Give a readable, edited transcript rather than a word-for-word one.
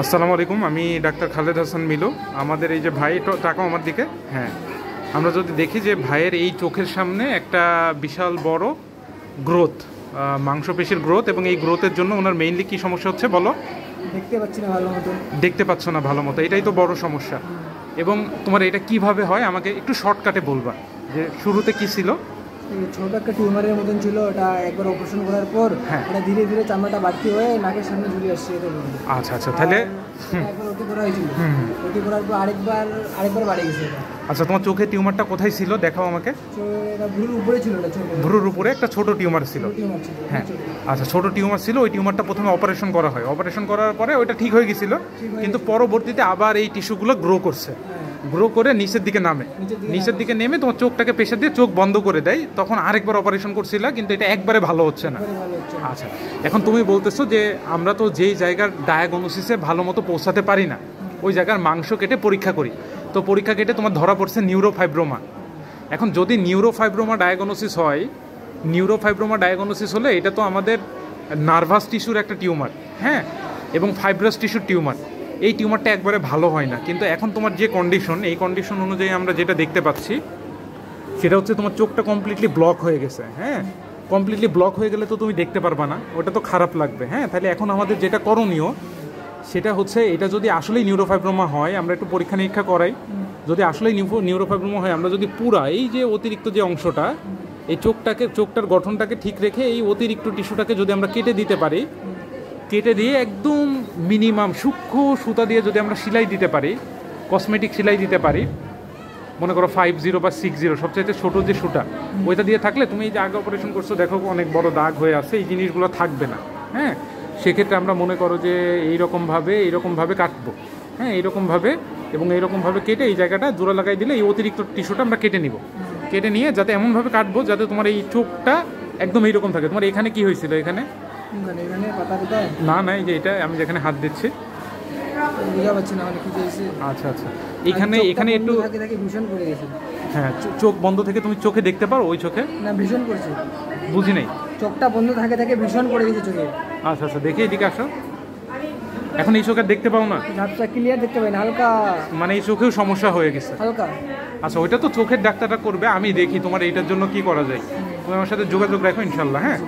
আসসালামু আলাইকুম, আমি ডাক্তার খালেদ হাসান মিলু। আমাদের এই যে ভাই টাকা আমার দিকে, হ্যাঁ, আমরা যদি দেখি যে ভাইয়ের এই চোখের সামনে একটা বিশাল বড় গ্রোথ, মাংসপেশির গ্রোথ, এবং এই গ্রোথের জন্য ওনার মেইনলি কী সমস্যা হচ্ছে বলো? দেখতে পাচ্ছি না ভালো মতো। দেখতে পাচ্ছ না ভালো মতো, এটাই তো বড় সমস্যা। এবং তোমার এটা কিভাবে হয় আমাকে একটু শর্টকাটে বলবা, যে শুরুতে কি ছিল? ছোট একটা টিউমারের মতন ছিল, ওটা একবার অপারেশন করার পর এটা ধীরে ধীরে চামড়াটা বাড়তি হয়ে নাকের সামনে ঝুলে আসছে। আচ্ছা আচ্ছা, তাহলে একবার ওটি করা হয়েছিল, ওটি করার পর আরেকবার বাড়ে গেছে। আচ্ছা, তোমার চোখে টিউমারটা কোথায় ছিল দেখাও আমাকে। এটা ভ্রুর উপরে ছিল, ভ্রুর উপরে একটা ছোট টিউমার ছিল। হ্যাঁ, আচ্ছা, ছোট টিউমার ছিল। ওই টিউমারটা প্রথমে অপারেশন করা হয়, অপারেশন করার পরে ওইটা ঠিক হয়ে গেছিল, কিন্তু পরবর্তীতে আবার এই টিস্যুগুলো গ্রো করছে, গ্রো করে নিচের দিকে নেমে তোমার চোখটাকে প্রেশার দিয়ে চোখ বন্ধ করে দেয়। তখন আরেকবার অপারেশন করছিল, কিন্তু এটা একবারে ভালো হচ্ছে না। আচ্ছা, এখন তুমি বলতেছো যে আমরা তো যেই জায়গার ডায়াগনোসিসে ভালো মতো পৌঁছাতে পারি না, ওই জায়গার মাংস কেটে পরীক্ষা করি। তো পরীক্ষা কেটে তোমার ধরা পড়ছে নিউরোফাইব্রোমা। এখন যদি নিউরোফাইব্রোমা ডায়াগনোসিস হলে এটা তো আমাদের নার্ভাস টিস্যুর একটা টিউমার, হ্যাঁ, এবং ফাইব্রাস টিস্যুর টিউমার। এই টিউমারটা একবারে ভালো হয় না। কিন্তু এখন তোমার যে কন্ডিশন, এই কন্ডিশন অনুযায়ী আমরা যেটা দেখতে পাচ্ছি সেটা হচ্ছে তোমার চোখটা কমপ্লিটলি ব্লক হয়ে গেছে। হ্যাঁ, কমপ্লিটলি ব্লক হয়ে গেলে তো তুমি দেখতে পারবা না, ওটা তো খারাপ লাগবে। হ্যাঁ, তাহলে এখন আমাদের যেটা করণীয় সেটা হচ্ছে, এটা যদি আসলেই নিউরোফাইব্রোমা হয় আমরা একটু পরীক্ষা নিরীক্ষা করাই। যদি আসলেই নিউরোফাইব্রোমা হয়, আমরা যদি পুরা এই যে অতিরিক্ত যে অংশটা, এই চোখটার গঠনটাকে ঠিক রেখে এই অতিরিক্ত টিস্যুটাকে যদি আমরা কেটে দিতে পারি, কেটে দিয়ে একদম মিনিমাম সূক্ষ্ম সুতা দিয়ে যদি আমরা সেলাই দিতে পারি, কসমেটিক সেলাই দিতে পারি, মনে করো 50 বা 60, সবচাইতে ছোটো যে সুতা, ওইটা দিয়ে থাকলে তুমি এই যে আগে অপারেশন করছো দেখো অনেক বড় দাগ হয়ে আছে, এই জিনিসগুলো থাকবে না। হ্যাঁ, সেক্ষেত্রে আমরা মনে করো যে এইরকমভাবে কাটবো। হ্যাঁ, এইরকমভাবে কেটে এই জায়গাটা জোড়া লাগাই দিলে এই অতিরিক্ত টিস্যুটা আমরা কেটে নিয়ে যাতে এমনভাবে কাটবো যাতে তোমার এই চোখটা একদম এইরকম থাকে। তোমার এখানে কি হয়েছিল? এখানে না, এই যে এটা আমি যেখানে হাত দিচ্ছি, আচ্ছা আচ্ছা, এখানে একটু ভীষণ পড়ে গেছে। হ্যাঁ, চোখ বন্ধ থেকে তুমি চোখে দেখতে পারো? ওই চোখে না, ভীষণ পড়ছে। বুঝি নাই। চোখটা বন্ধ থাকে ভীষণ পড়ে গেছে চোখে। আচ্ছা আচ্ছা, দেখি এদিকে আসো। এখন এই চোখে দেখতে পাও না? ক্লিয়ার দেখতে পাই না, হালকা, মানে এই চোখেও সমস্যা হয়ে গেছে হালকা। আচ্ছা, ওইটা তো চোখের ডাক্তারটা করবে, আমি দেখি তোমার এইটার জন্য কি করা যায়। তুমি আমার সাথে যোগাযোগ রাখো ইনশাল্লাহ। হ্যাঁ।